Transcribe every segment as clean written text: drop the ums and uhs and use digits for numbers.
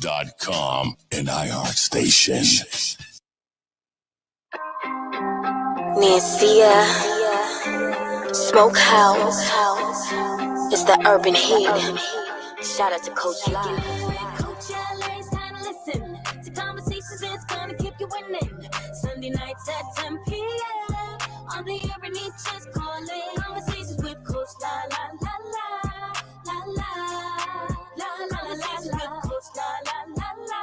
enlightening.com and iHeart Station. Nancia, Smokehouse, it's the urban heat. Shout out to Coach Love. Coach LA's time to listen to conversations that's gonna keep you winning. Sunday nights at 10 p.m. on the urban heat, just calling. Conversations with Coach La La La La La La La La La La La. Coach La La La La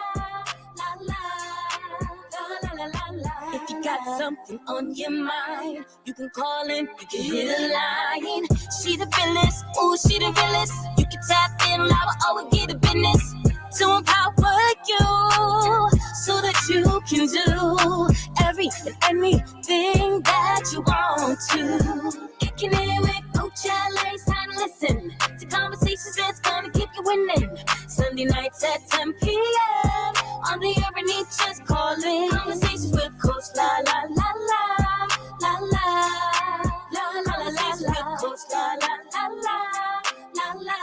La La La La La La. If you got something on your mind, you can call in, you can hit a line. She the realest, ooh, she the realest. You can tap in, I will always get the business to empower you so that you can do every and anything that you want to. Kicking it with Coach LA's time to listen to conversations that's gonna keep you winning. Sunday nights at 10 p.m. on the urban heat, just calling. Conversations with Coach La La La La La La La La La La La. Coach La La La La La La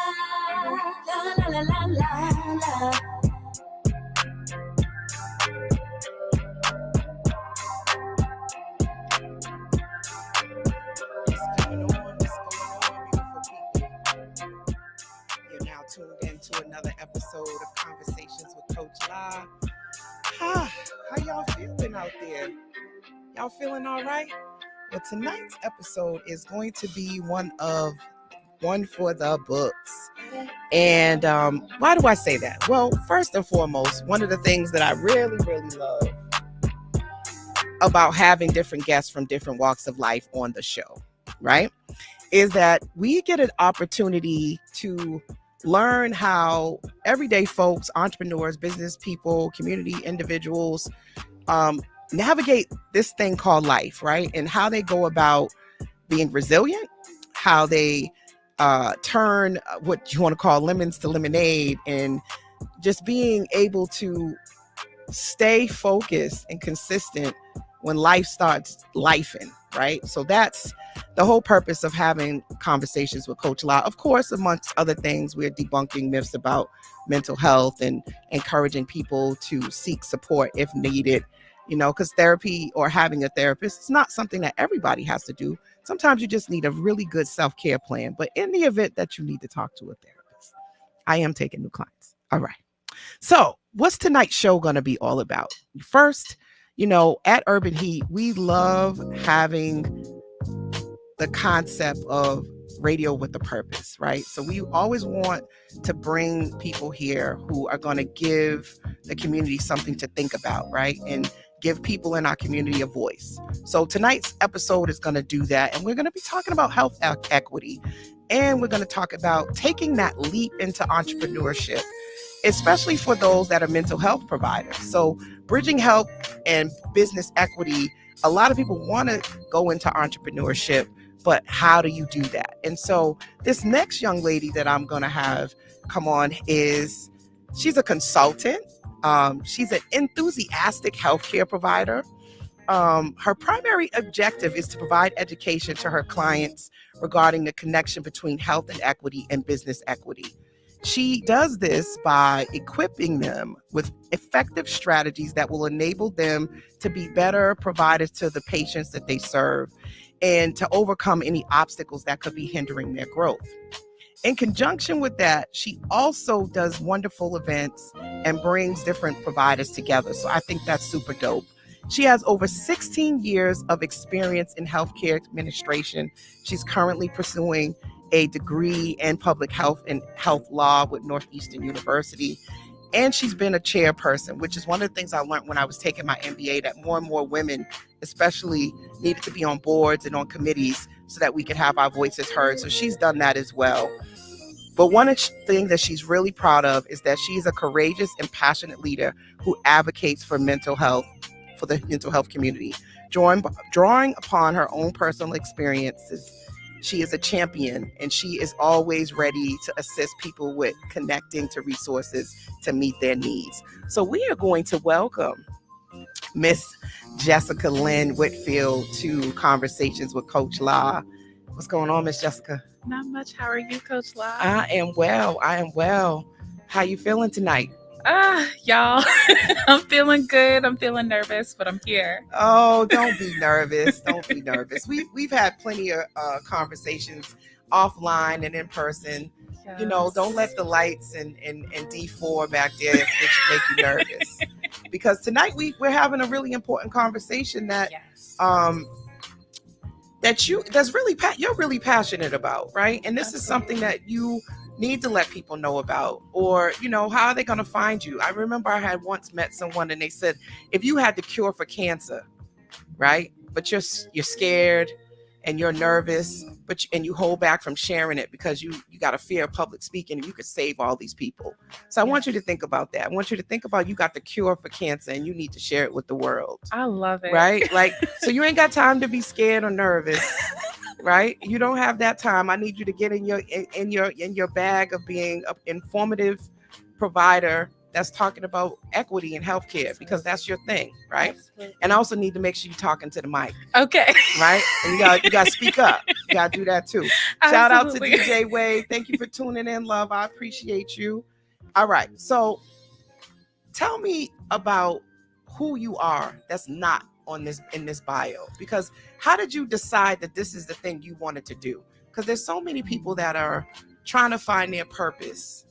La La La La La. You're now tuned into another episode of Conversations with Coach La. How y'all feeling out there? Y'all feeling all right? Well, tonight's episode is going to be one for the books. And why do I say that? Well, first and foremost, one of the things that I really, really love about having different guests from different walks of life on the show, right, is that we get an opportunity to learn how everyday folks, entrepreneurs, business people, community individuals navigate this thing called life, right? And how they go about being resilient, how they turn what you want to call lemons to lemonade, and just being able to stay focused and consistent when life starts lifing, right? So that's the whole purpose of having conversations with Coach La. Of course, amongst other things, we're debunking myths about mental health and encouraging people to seek support if needed, you know, because therapy or having a therapist is not something that everybody has to do. Sometimes you just need a really good self-care plan. But in the event that you need to talk to a therapist, I am taking new clients. All right. So what's tonight's show going to be all about? First, you know, at Urban Heat, we love having the concept of radio with a purpose, right? So we always want to bring people here who are going to give the community something to think about, right? And give people in our community a voice. So tonight's episode is going to do that. And we're going to be talking about health equity. And we're going to talk about taking that leap into entrepreneurship, especially for those that are mental health providers. So bridging health and business equity, a lot of people want to go into entrepreneurship, but how do you do that? And so this next young lady that I'm going to have come on she's a consultant. She's an enthusiastic healthcare provider. Her primary objective is to provide education to her clients regarding the connection between health and equity and business equity. She does this by equipping them with effective strategies that will enable them to be better providers to the patients that they serve and to overcome any obstacles that could be hindering their growth. In conjunction with that, she also does wonderful events and brings different providers together. So I think that's super dope. She has over 16 years of experience in healthcare administration. She's currently pursuing a degree in public health and health law with Northeastern University. And she's been a chairperson, which is one of the things I learned when I was taking my MBA, that more and more women especially needed to be on boards and on committees so that we could have our voices heard. So she's done that as well. But one thing that she's really proud of is that she's a courageous and passionate leader who advocates for mental health, for the mental health community. Drawing upon her own personal experiences, she is a champion, and she is always ready to assist people with connecting to resources to meet their needs. So we are going to welcome Miss Jessica Lynne Whitfield to Conversations with Coach La. What's going on, Miss Jessica? Not much. How are you, Coach La? I am well. How you feeling tonight? Y'all, I'm feeling good. I'm feeling nervous, but I'm here. Oh, don't be nervous. Don't be nervous. We've had plenty of conversations offline and in person. You know, don't let the lights and D4 back there make you nervous. Because tonight we're having a really important conversation that you're really passionate about, right? And this is something that you need to let people know about, or how are they going to find you? I remember I had once met someone and they said, if you had the cure for cancer, right, but you're scared and you're nervous, and you hold back from sharing it because you got a fear of public speaking, and you could save all these people. So I want you to think about that. I want you to think about, you got the cure for cancer and you need to share it with the world. I love it. Right? Like, so you ain't got time to be scared or nervous. Right? You don't have that time. I need you to get in your bag of being an informative provider that's talking about equity in healthcare, because that's your thing, right? Absolutely. And I also need to make sure you're talking to the mic. Okay. Right? And you got to speak up. You got to do that too. Shout out to DJ Wade. Thank you for tuning in, love. I appreciate you. All right. So tell me about who you are that's not in this bio, because how did you decide that this is the thing you wanted to do? Because there's so many people that are trying to find their purpose,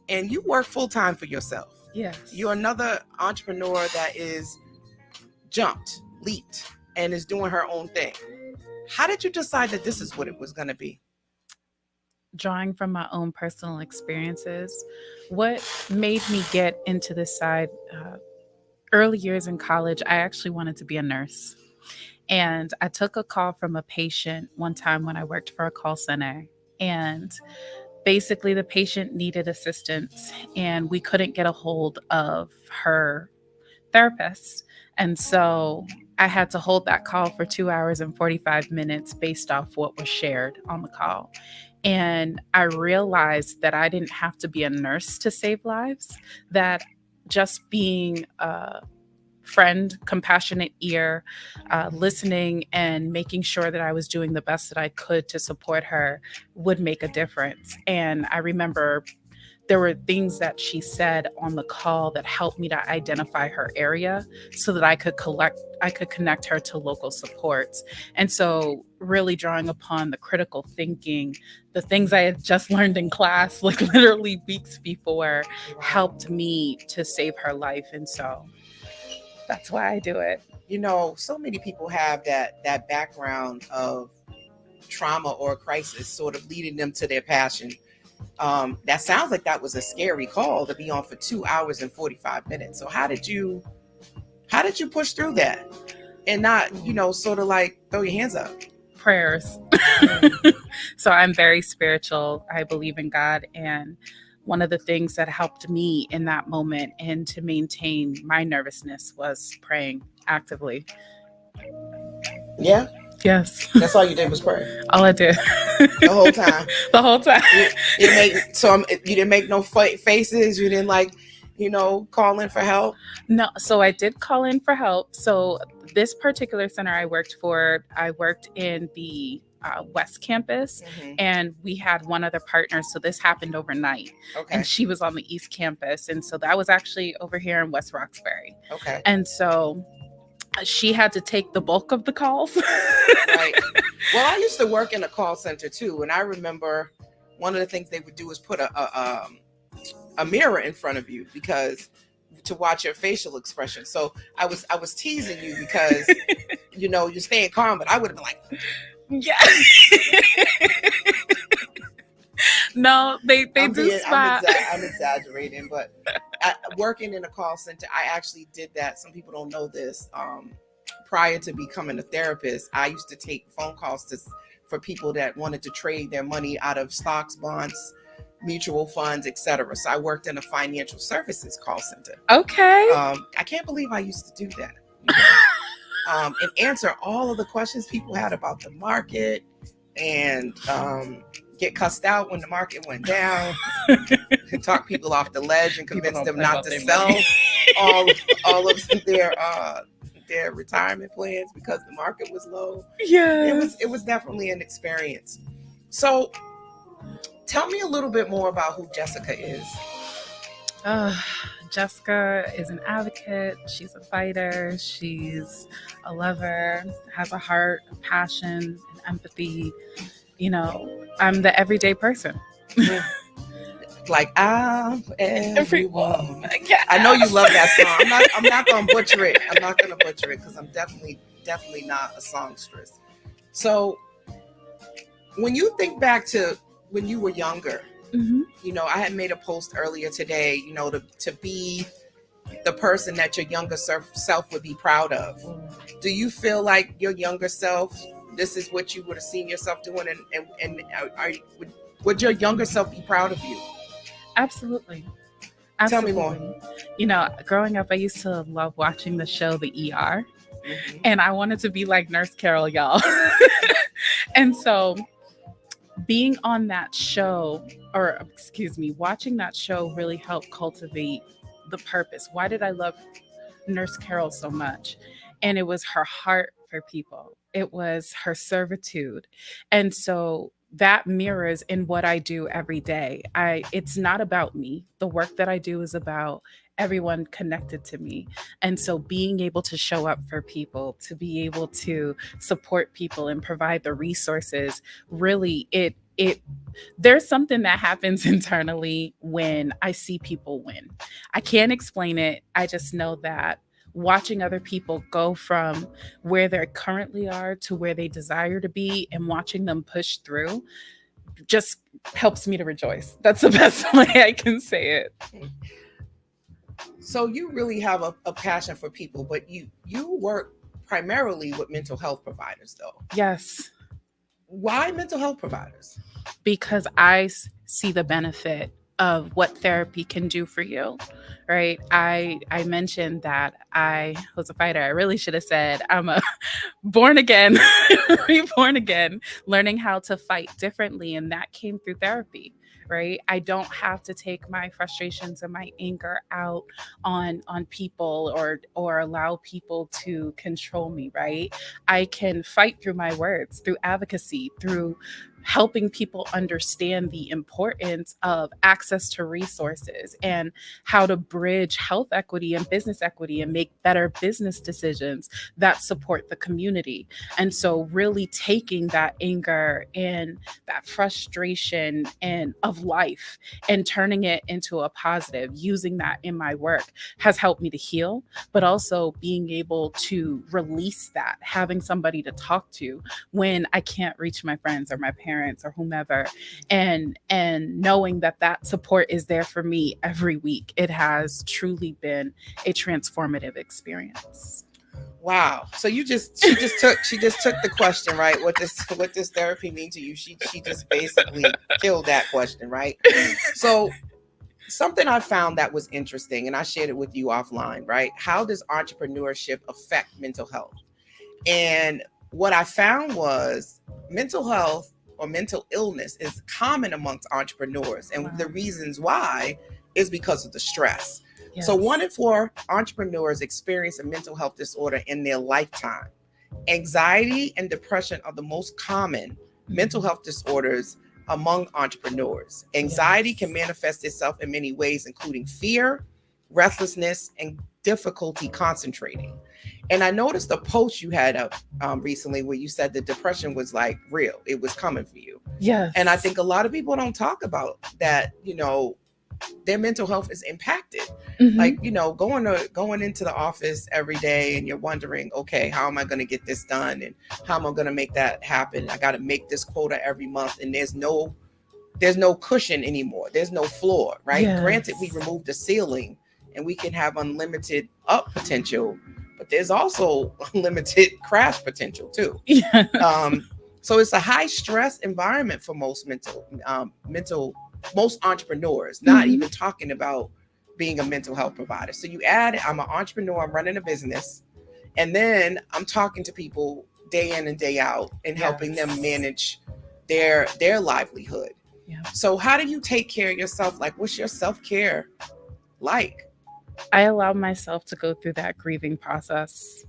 and you work full-time for yourself. Yes. You're another entrepreneur that is leaped, and is doing her own thing. How did you decide that this is what it was going to be? Drawing from my own personal experiences, what made me get into this side, early years in college, I actually wanted to be a nurse. And I took a call from a patient one time when I worked for a call center. And basically the patient needed assistance and we couldn't get a hold of her therapist. And so I had to hold that call for 2 hours and 45 minutes based off what was shared on the call. And I realized that I didn't have to be a nurse to save lives, that just being a friend, compassionate ear, listening and making sure that I was doing the best that I could to support her would make a difference. And I remember there were things that she said on the call that helped me to identify her area so that I could connect her to local supports. And so really drawing upon the critical thinking, the things I had just learned in class, like literally weeks before, helped me to save her life. And so that's why I do it. So many people have that background of trauma or crisis sort of leading them to their passion. That sounds like that was a scary call to be on for 2 hours and 45 minutes. So how did you push through that and not, sort of like throw your hands up? Prayers. So I'm very spiritual. I believe in God. And one of the things that helped me in that moment and to maintain my nervousness was praying actively. Yeah. Yes. That's all you did was pray. All I did. The whole time. The whole time. You didn't make no faces. You didn't call in for help. No. So I did call in for help. So this particular center I worked in the West Campus, and we had one other partner. So this happened overnight. Okay. And she was on the East Campus. And so that was actually over here in West Roxbury. Okay. And so she had to take the bulk of the calls. Right. Well, I used to work in a call center too. And I remember one of the things they would do is put a mirror in front of you to watch your facial expression. So I was teasing you because, you're staying calm, but I would have been like, yeah. No, they do spot. I'm exaggerating, but working in a call center, I actually did that. Some people don't know this. Prior to becoming a therapist, I used to take phone calls for people that wanted to trade their money out of stocks, bonds, mutual funds, etc. So I worked in a financial services call center. Okay. I can't believe I used to do that. And answer all of the questions people had about the market, and get cussed out when the market went down, and talk people off the ledge and convince them not to sell all of their retirement plans because the market was low. Yeah, it was definitely an experience. So tell me a little bit more about who Jessica is. Jessica is an advocate. She's a fighter. She's a lover, has a heart, a passion, and empathy. You know, I'm the everyday person. Like I'm everyone. Yeah. I know you love that song. I'm not gonna butcher it. I'm not gonna butcher it because I'm definitely not a songstress. So when you think back to when you were younger, Mhm. you know, I had made a post earlier today, you know, to be the person that your younger self would be proud of. Do you feel like your younger self, this is what you would have seen yourself doing, and would your younger self be proud of you? Absolutely. Tell me Absolutely. more. You know, growing up, I used to love watching the show The ER, Mhm. and I wanted to be like Nurse Carol, y'all. And so being on that show, or excuse me, watching that show really helped cultivate the purpose. Why did I love Nurse Carol so much? And it was her heart for people, it was her servitude. And so that mirrors in what I do every day. It's not about me. The work that I do is about everyone connected to me. And so being able to show up for people, to be able to support people and provide the resources, really it there's something that happens internally when I see people win. I can't explain it. I just know that watching other people go from where they currently are to where they desire to be and watching them push through just helps me to rejoice. That's the best way I can say it. So you really have a passion for people, but you work primarily with mental health providers, though. Yes, Why mental health providers? because I see the benefit of what therapy can do for you, right? I mentioned that I was a fighter. I really should have said I'm a born again, reborn again, learning how to fight differently, and that came through therapy. Right? I don't have to take my frustrations and my anger out on people or allow people to control me, right? I can fight through my words, through advocacy, through helping people understand the importance of access to resources and how to bridge health equity and business equity and make better business decisions that support the community. And so really taking that anger and that frustration and of life and turning it into a positive, using that in my work has helped me to heal, but also being able to release that, having somebody to talk to when I can't reach my friends or my parents or whomever, and knowing that support is there for me every week. It has truly been a transformative experience. Wow. So she just took the question, right? What does therapy mean to you? She just basically killed that question, right? So something I found that was interesting, and I shared it with you offline, right? How does entrepreneurship affect mental health? And what I found was mental health or mental illness is common amongst entrepreneurs. And the reasons why is because of the stress. Yes. So 1 in 4 entrepreneurs experience a mental health disorder in their lifetime. Anxiety and depression are the most common mental health disorders among entrepreneurs. Anxiety can manifest itself in many ways, including fear, restlessness, and difficulty concentrating. And I noticed a post you had up recently where you said the depression was like real. It was coming for you. Yes. And I think a lot of people don't talk about that, you know, their mental health is impacted. Mm-hmm. Like, you know, going into the office every day and you're wondering, okay, how am I going to get this done? And how am I going to make that happen? I got to make this quota every month. And there's no cushion anymore. There's no floor, right? Yes. Granted, we removed the ceiling and we can have unlimited up potential, but there's also limited crash potential too. Yes. So it's a high stress environment for most most entrepreneurs, not even talking about being a mental health provider. So you add, I'm an entrepreneur, I'm running a business, and then I'm talking to people day in and day out and helping them manage their livelihood. Yeah. So how do you take care of yourself? Like, what's your self-care like? I allowed myself to go through that grieving process.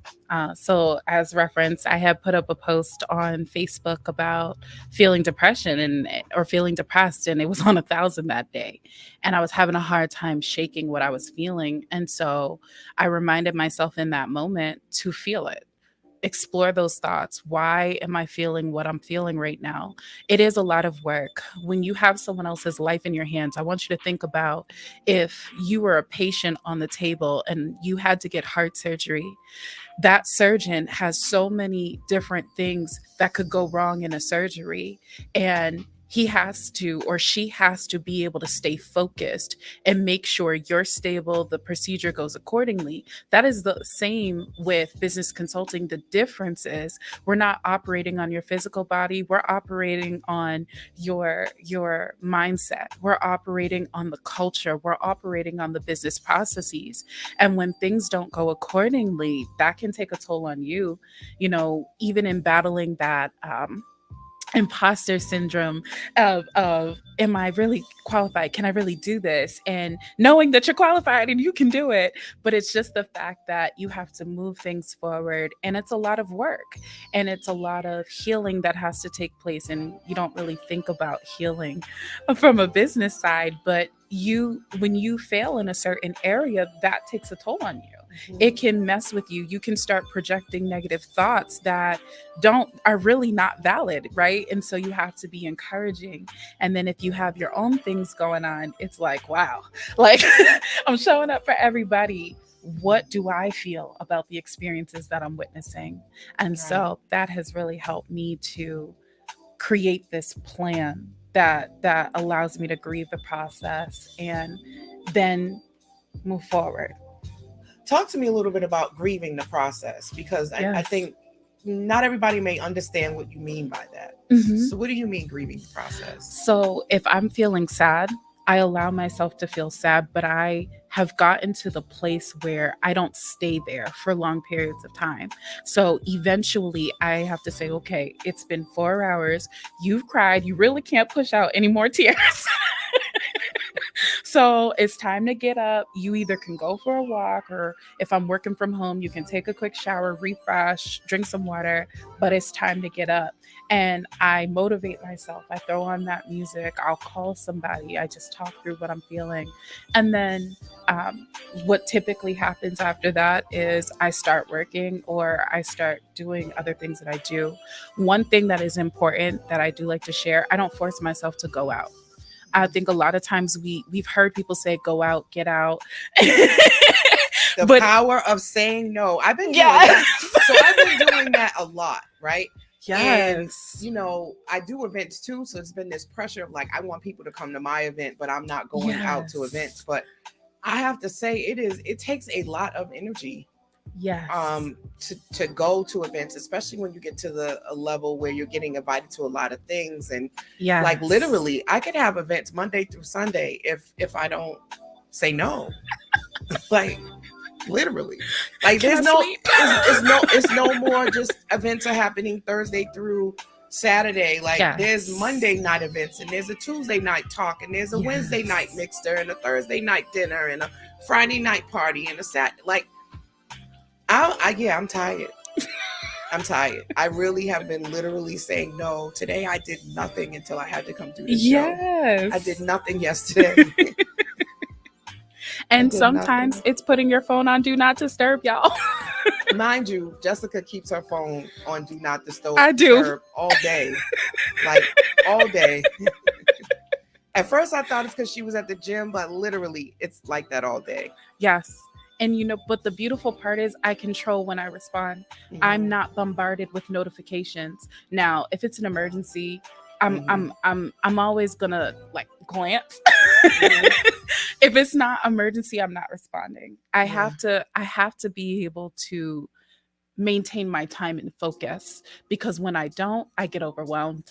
So, as reference, I had put up a post on Facebook about feeling depression or feeling depressed, and it was on 1,000 that day. And I was having a hard time shaking what I was feeling, and so I reminded myself in that moment to feel it, explore those thoughts. Why am I feeling what I'm feeling right now? It is a lot of work. When you have someone else's life in your hands, I want you to think about if you were a patient on the table and you had to get heart surgery. That surgeon has so many different things that could go wrong in a surgery, and he has to or she has to be able to stay focused and make sure you're stable, the procedure goes accordingly. That is the same with business consulting. The difference is we're not operating on your physical body, we're operating on your mindset, we're operating on the culture, we're operating on the business processes. And when things don't go accordingly, that can take a toll on you. You know, even in battling that imposter syndrome of am I really qualified, can I really do this, and knowing that you're qualified and you can do it. But it's just the fact that you have to move things forward, and it's a lot of work, and it's a lot of healing that has to take place. And you don't really think about healing from a business side, but when you fail in a certain area, that takes a toll on you. It can mess with you. You can start projecting negative thoughts that are really not valid, right? And so you have to be encouraging. And then if you have your own things going on, it's like, wow, like I'm showing up for everybody. What do I feel about the experiences that I'm witnessing? And so that has really helped me to create this plan that allows me to grieve the process and then move forward. Talk to me a little bit about grieving the process, because I Yes. think not everybody may understand what you mean by that. Mhm. So what do you mean grieving the process? So if I'm feeling sad, I allow myself to feel sad, but I have gotten to the place where I don't stay there for long periods of time. So eventually I have to say, okay, it's been 4 hours. You've cried. You really can't push out any more tears. So it's time to get up. You either can go for a walk, or if I'm working from home, you can take a quick shower, refresh, drink some water, but it's time to get up. And I motivate myself. I throw on that music. I'll call somebody. I just talk through what I'm feeling. And then what typically happens after that is I start working or I start doing other things that I do. One thing that is important that I do like to share, I don't force myself to go out. I think a lot of times we've heard people say, go out, get out. The power of saying no. I've been doing that. So I've been doing that a lot, right? Yes. And, I do events too. So it's been this pressure of like, I want people to come to my event, but I'm not going out to events. But I have to say it takes a lot of energy. Yes. To go to events, especially when you get to a level where you're getting invited to a lot of things. And like literally I could have events Monday through Sunday if I don't say no. Like literally, like it's no more just events are happening Thursday through Saturday. Like there's Monday night events, and there's a Tuesday night talk, and there's a Wednesday night mixer, and a Thursday night dinner, and a Friday night party, and a Saturday. Like I'm tired. I'm tired. I really have been literally saying no. Today I did nothing until I had to come do this show. I did nothing yesterday. And sometimes it's putting your phone on do not disturb, y'all. Mind you, Jessica keeps her phone on do not disturb. I do all day. Like all day. At first I thought it's because she was at the gym, but literally it's like that all day. Yes. And but the beautiful part is I control when I respond. Mm-hmm. I'm not bombarded with notifications. Now, if it's an emergency, I'm always gonna like glance. Mm-hmm. If it's not emergency, I'm not responding. I have to be able to maintain my time and focus, because when I don't, I get overwhelmed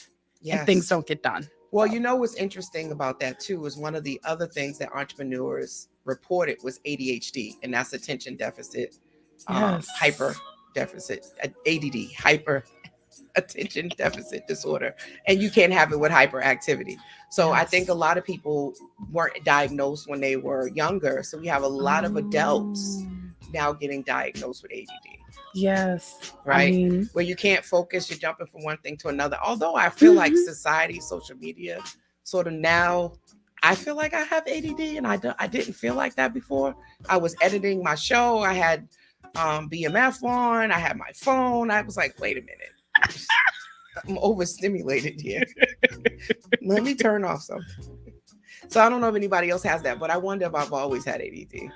and things don't get done. Well, what's interesting about that too is one of the other things that entrepreneurs reported was ADHD, and that's attention deficit, hyper deficit, ADD, hyper attention deficit disorder, and you can't have it with hyperactivity. So I think a lot of people weren't diagnosed when they were younger. So we have a lot of adults now getting diagnosed with ADD. Yes. Right. I mean, where you can't focus, you're jumping from one thing to another. Although I feel like society, social media, sort of now, I feel like I have ADD, and I didn't feel like that before. I was editing my show. I had BMF on. I had my phone. I was like, wait a minute. I'm overstimulated here. Let me turn off something. So I don't know if anybody else has that, but I wonder if I've always had ADD.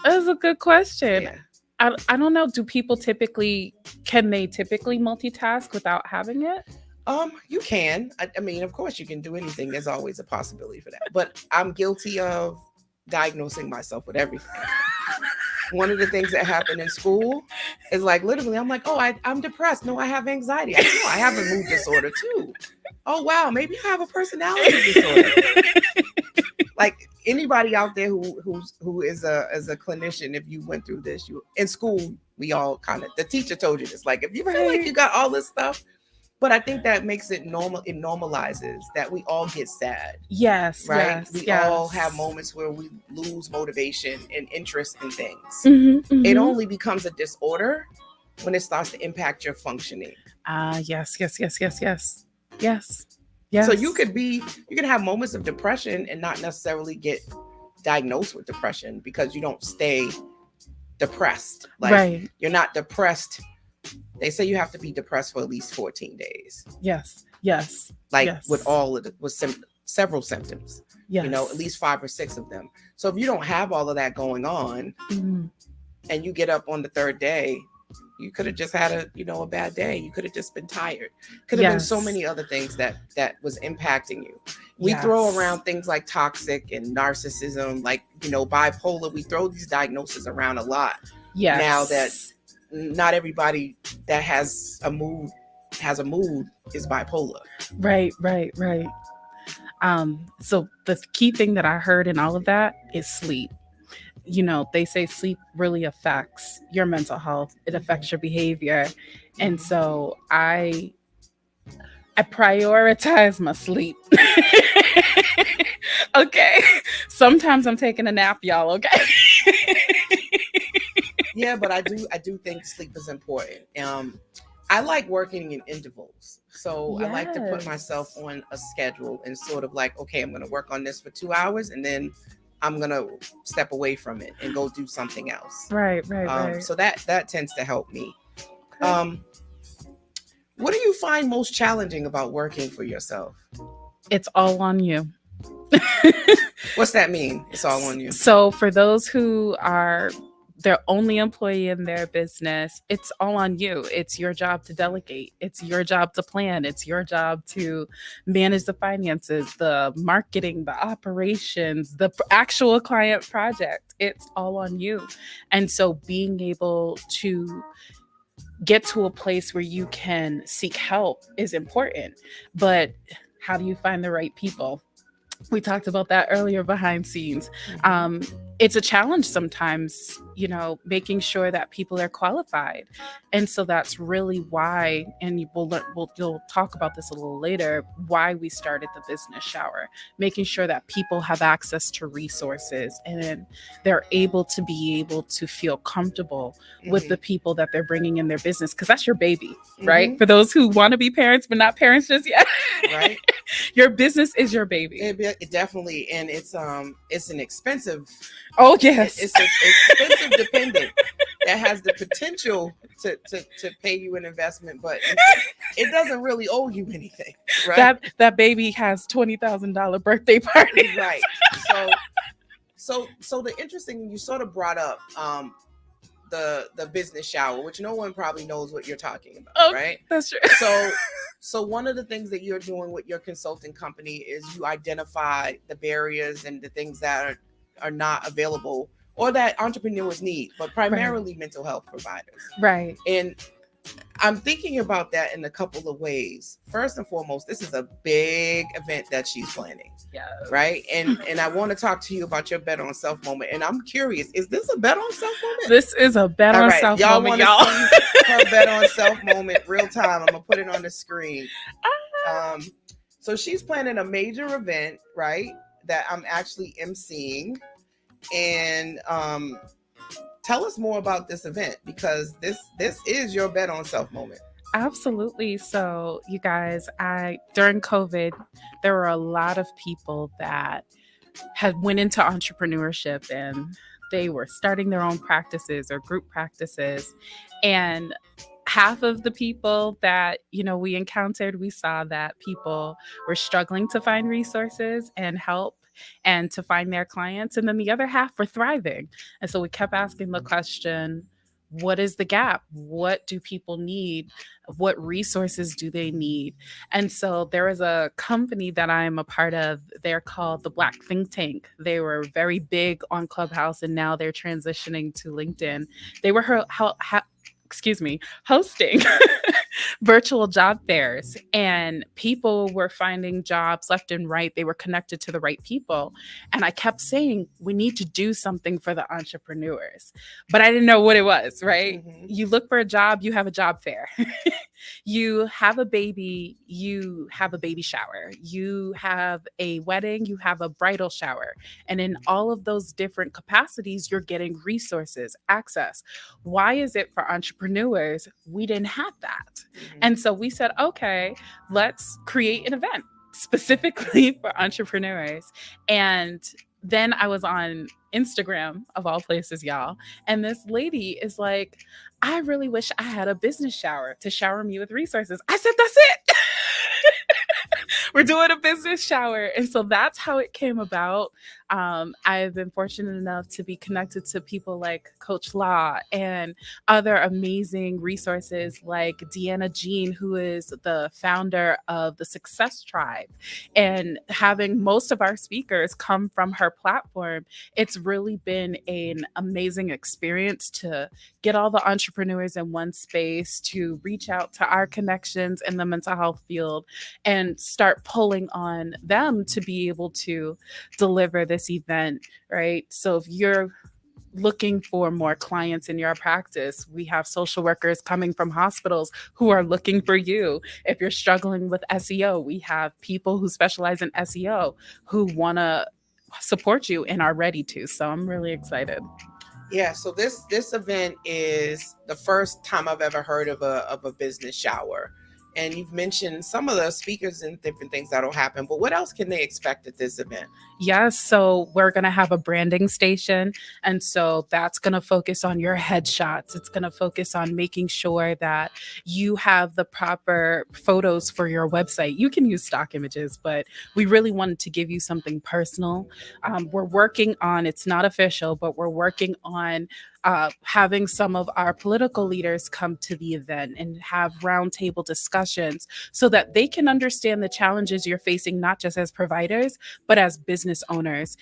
That's a good question. Yeah. I don't know. Can they typically multitask without having it? You can. I mean, of course you can do anything. There's always a possibility for that. But I'm guilty of diagnosing myself with everything. One of the things that happened in school is like, literally, I'm like, oh, I'm depressed. No, I have anxiety. I have a mood disorder too. Oh, wow. Maybe I have a personality disorder. Like anybody out there who is a clinician, if you went through this, in school, we all the teacher told you this, like, if you feel like you got all this stuff, but I think that makes it normal. It normalizes that we all get sad. Yes. Right. Yes, we yes. all have moments where we lose motivation and interest in things. Mm-hmm. It only becomes a disorder when it starts to impact your functioning. Yes. Yes. So you can have moments of depression and not necessarily get diagnosed with depression because you don't stay depressed. Like right. You're not depressed. They say you have to be depressed for at least 14 days. Yes. Like yes. with all of it, with several symptoms. Yes. At least 5 or 6 of them. So if you don't have all of that going on, and you get up on the third day, you could have just had a bad day. You could have just been tired. Could have been so many other things that was impacting you. We throw around things like toxic and narcissism, like, bipolar. We throw these diagnoses around a lot. Yes. Now that not everybody that has a mood is bipolar. Right. So the key thing that I heard in all of that is sleep. They say sleep really affects your mental health. It affects your behavior. And so I prioritize my sleep. Okay. Sometimes I'm taking a nap, y'all. Okay. Yeah, but I do think sleep is important. I like working in intervals. So I like to put myself on a schedule and sort of like, okay, I'm going to work on this for 2 hours and then I'm going to step away from it and go do something else. Right. So that tends to help me. Okay. What do you find most challenging about working for yourself? It's all on you. What's that mean? It's all on you. So for those who are their only employee in their business, it's all on you. It's your job to delegate. It's your job to plan. It's your job to manage the finances, the marketing, the operations, the actual client project. It's all on you. And so being able to get to a place where you can seek help is important. But how do you find the right people? We talked about that earlier behind scenes. It's a challenge sometimes, making sure that people are qualified. And so that's really why, and you'll talk about this a little later, why we started the business shower, making sure that people have access to resources and they're able to feel comfortable with the people that they're bringing in their business. Because that's your baby, right? For those who want to be parents, but not parents just yet. Right. Your business is your baby. It definitely, and it's an expensive. Oh yes, it's an expensive dependent that has the potential to pay you an investment, but it doesn't really owe you anything. Right? That baby has $20,000 birthday party. Right. So the interesting, you sort of brought up the business shower, which no one probably knows what you're talking about, right? That's true. So one of the things that you're doing with your consulting company is you identify the barriers and the things that are not available or that entrepreneurs need, but primarily mental health providers. Right. And I'm thinking about that in a couple of ways. First and foremost, this is a big event that she's planning. Yes. Right. And I want to talk to you about your bet on self moment. And I'm curious, is this a bet on self moment? This is a bet All on right, self y'all moment, want y'all. to see her bet on self moment real time. I'm gonna put it on the screen. So she's planning a major event, right? That I'm actually emceeing. And tell us more about this event, because this is your bet on self moment. Absolutely. So, you guys, during COVID, there were a lot of people that had went into entrepreneurship and they were starting their own practices or group practices. And half of the people that, we encountered, we saw that people were struggling to find resources and help and to find their clients. And then the other half were thriving. And so we kept asking the question, what is the gap? What do people need? What resources do they need? And so there is a company that I'm a part of. They're called the Black Think Tank. They were very big on Clubhouse, and now they're transitioning to LinkedIn. They were hosting virtual job fairs, and people were finding jobs left and right. They were connected to the right people. And I kept saying, we need to do something for the entrepreneurs, but I didn't know what it was, right? Mm-hmm. You look for a job, you have a job fair. You have a baby, you have a baby shower. You have a wedding, you have a bridal shower. And in all of those different capacities, you're getting resources, access. Why is it for entrepreneurs we didn't have that? Mm-hmm. And so we said, okay, let's create an event specifically for entrepreneurs. And then I was on Instagram, of all places, y'all. And this lady is like, I really wish I had a business shower to shower me with resources. I said, that's it. We're doing a business shower. And so that's how it came about. I've been fortunate enough to be connected to people like Coach Law and other amazing resources like Deanna Jean, who is the founder of the Success Tribe. And having most of our speakers come from her platform, it's really been an amazing experience to get all the entrepreneurs in one space, to reach out to our connections in the mental health field and start pulling on them to be able to deliver this event, right? So if you're looking for more clients in your practice, we have social workers coming from hospitals who are looking for you. If you're struggling with SEO, we have people who specialize in SEO who want to support you and are ready to. So I'm really excited. Yeah, so this event is the first time I've ever heard of a business shower. And you've mentioned some of the speakers and different things that'll happen, but what else can they expect at this event? Yes, so we're going to have a branding station. And so that's going to focus on your headshots. It's going to focus on making sure that you have the proper photos for your website. You can use stock images, but we really wanted to give you something personal. We're working on, it's not official, but we're working on having some of our political leaders come to the event and have roundtable discussions so that they can understand the challenges you're facing, not just as providers, but as business owners.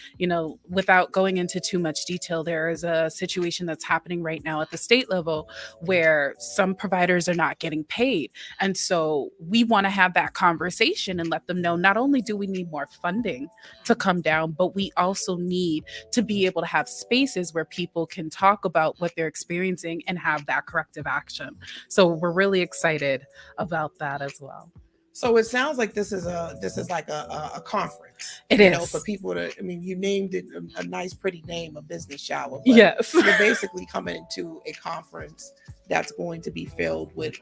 Without going into too much detail, there is a situation that's happening right now at the state level where some providers are not getting paid. And so we want to have that conversation and let them know, not only do we need more funding to come down, but we also need to be able to have spaces where people can talk about what they're experiencing and have that corrective action. So we're really excited about that as well. So it sounds like this is like a conference. It is for people to. I mean, you named it a nice, pretty name, a business shower. But yes, you're basically coming into a conference that's going to be filled with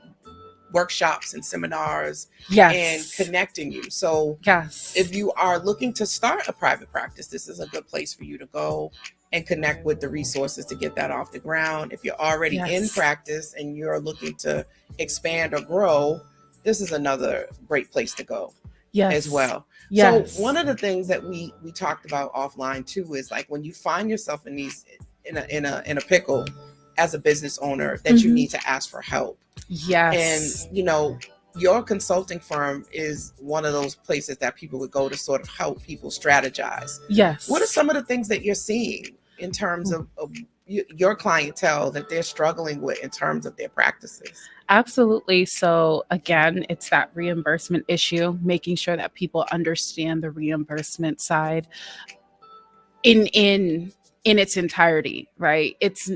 workshops and seminars, yes, and connecting you. So yes, if you are looking to start a private practice, this is a good place for you to go and connect with the resources to get that off the ground. If you're already in practice and you're looking to expand or grow, this is another great place to go as well. Yes. So one of the things that we talked about offline too is like when you find yourself in a pickle as a business owner that you need to ask for help. Yes. And your consulting firm is one of those places that people would go to sort of help people strategize. Yes. What are some of the things that you're seeing in terms of your clientele that they're struggling with in terms of their practices? Absolutely. So again, it's that reimbursement issue, making sure that people understand the reimbursement side in its entirety, right? It's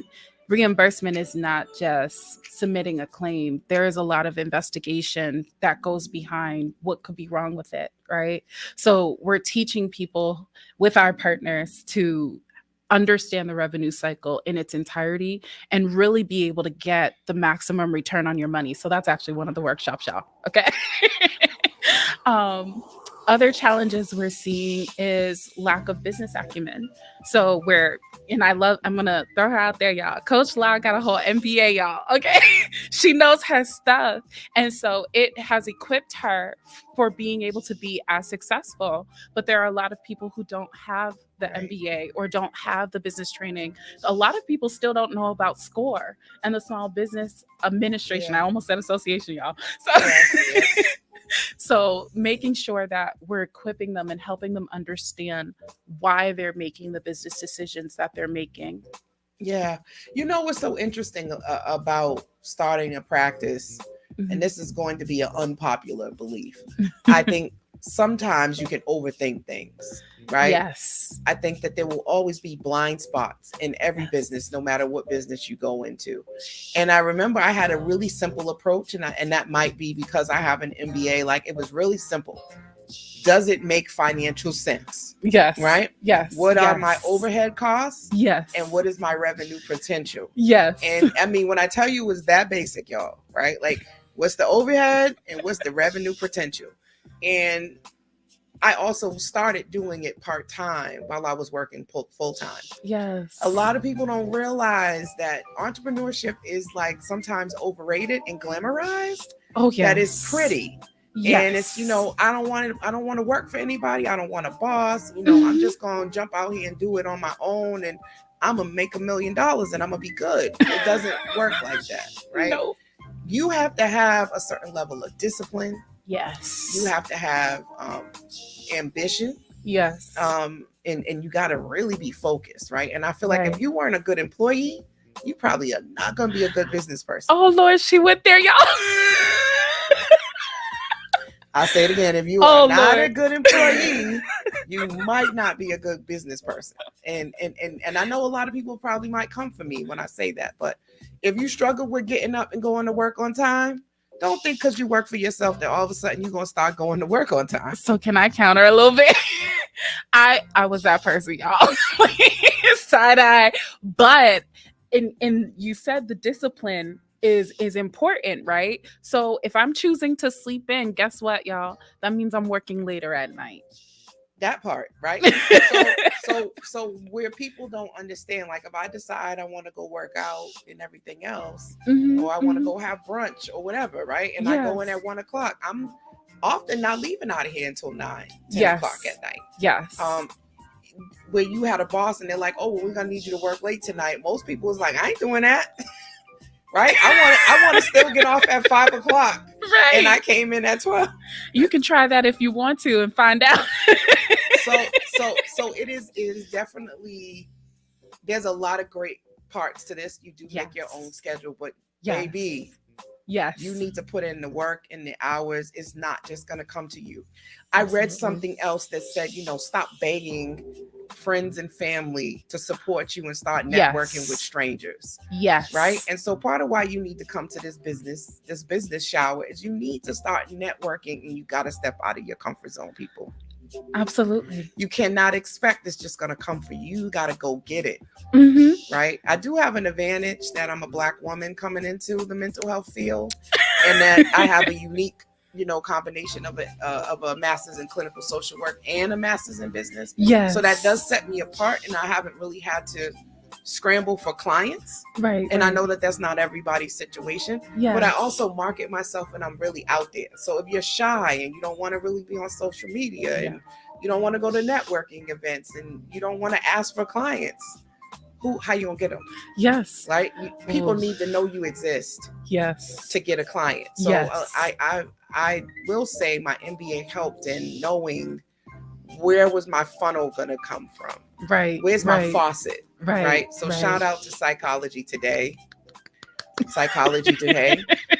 reimbursement is not just submitting a claim. There is a lot of investigation that goes behind what could be wrong with it, right? So we're teaching people with our partners to understand the revenue cycle in its entirety and really be able to get the maximum return on your money. So that's actually one of the workshops, y'all. Okay. um, Other challenges we're seeing is lack of business acumen. So I'm gonna throw her out there, y'all. Coach Lau got a whole MBA, y'all. Okay. She knows her stuff. And so it has equipped her for being able to be as successful. But there are a lot of people who don't have the MBA or don't have the business training. A lot of people still don't know about SCORE and the Small Business Administration. I almost said association, y'all. So Yes. So making sure that we're equipping them and helping them understand why they're making the business decisions that they're making. Yeah. You know what's so interesting about starting a practice, and this is going to be an unpopular belief. I think sometimes you can overthink things, right? Yes. I think that there will always be blind spots in every business, no matter what business you go into. And I remember I had a really simple approach, and that might be because I have an MBA. Like, it was really simple. Does it make financial sense? Yes. Right? Yes. What yes. are my overhead costs? Yes. And what is my revenue potential? Yes. And I mean, when I tell you it's that basic, y'all, right? Like, what's the overhead and what's the revenue potential? And I also started doing it part-time while I was working full-time. Yes. A lot of people don't realize that entrepreneurship is like sometimes overrated and glamorized. Oh, yes. That is pretty. Yes. And it's, I don't want to work for anybody. I don't want a boss. I'm just going to jump out here and do it on my own, and I'm going to make $1 million and I'm going to be good. It doesn't work like that, right? No. You have to have a certain level of discipline. Yes. You have to have ambition. Yes. And you got to really be focused, right? And I feel like if you weren't a good employee, you probably are not going to be a good business person. Oh, Lord, she went there, y'all. I'll say it again. If you are not a good employee, you might not be a good business person. And I know a lot of people probably might come for me when I say that, but if you struggle with getting up and going to work on time, don't think because you work for yourself that all of a sudden you're going to start going to work on time. So can I counter a little bit? I was that person, y'all. Side eye. But in you said the discipline is important, right? So if I'm choosing to sleep in, guess what, y'all? That means I'm working later at night. That part, right? So where people don't understand, like if I decide I want to go work out and everything else, or I want to go have brunch or whatever, right? And I go in at 1:00, I'm often not leaving out of here until 9-10 o'clock at night. Yes. Where you had a boss and they're like, oh, well, we're gonna need you to work late tonight. Most people was like, I ain't doing that. Right? I want to still get off at 5:00. Right. And I came in at 12. You can try that if you want to and find out. So it is definitely, there's a lot of great parts to this. You do make your own schedule, but baby, you need to put in the work and the hours. It's not just going to come to you. I read something else that said, stop begging friends and family to support you and start networking with strangers. Yes. Right. And so part of why you need to come to this business shower is you need to start networking, and you got to step out of your comfort zone, people. Absolutely. You cannot expect it's just going to come for you. You got to go get it. Right. I do have an advantage that I'm a Black woman coming into the mental health field, and that I have a unique combination of a master's in clinical social work and a master's in business. Yes. So that does set me apart, and I haven't really had to scramble for clients. Right. And I know that that's not everybody's situation. Yes. But I also market myself, and I'm really out there. So if you're shy and you don't want to really be on social media, and you don't want to go to networking events, and you don't want to ask for clients, how you gonna get them? Yes. Right. People need to know you exist. Yes. To get a client. So I will say my MBA helped in knowing where was my funnel gonna come from. Right. Where's my faucet? right? So right. shout out to Psychology Today.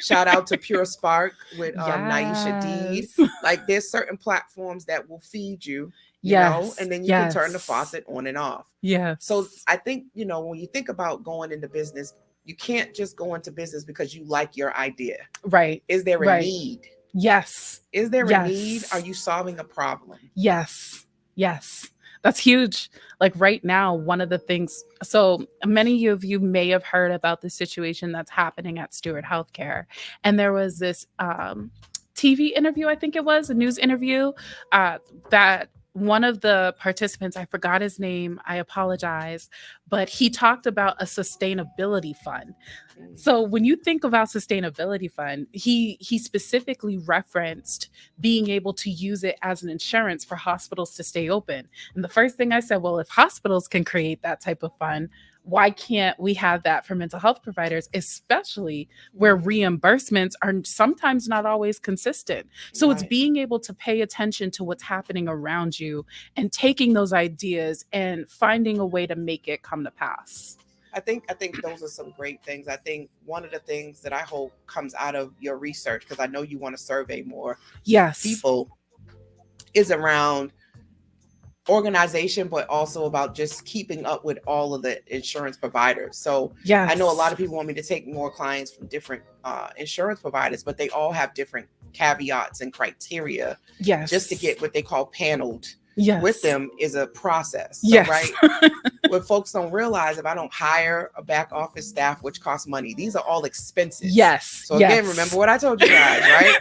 Shout out to Pure Spark with Naisha Deed. Yes. Like there's certain platforms that will feed you, you know, Yes. and then you can turn the Yes. faucet on and off. Yes. So I think, you know, when you think about going into business, you can't just go into business because you like your idea. right. Is there a Right. need? Yes. Is there a need? Yes. Are you solving a problem? Yes. Yes. That's huge. Like right now, one of the things, so many of you may have heard about the situation that's happening at Stewart Healthcare. And there was this TV interview, I think it was a news interview, that one of the participants, I forgot his name, I apologize, but he talked about a sustainability fund. So when you think about sustainability fund, he specifically referenced being able to use it as an insurance for hospitals to stay open. And the first thing I said, well, if hospitals can create that type of fund, why can't we have that for mental health providers, especially where reimbursements are sometimes not always consistent? So it's Right. being able to pay attention to what's happening around you and taking those ideas and finding a way to make it come to pass. I think those are some great things. I think one of the things that I hope comes out of your research, because I know you want to survey more Yes. people, is around organization, but also about just keeping up with all of the insurance providers. So Yes. I know a lot of people want me to take more clients from different insurance providers, but they all have different caveats and criteria. Yes. Just to get what they call paneled yes. with them is a process. So, yes. right. What folks don't realize, if I don't hire a back office staff, which costs money, these are all expenses. Yes. So again, remember what I told you guys, right?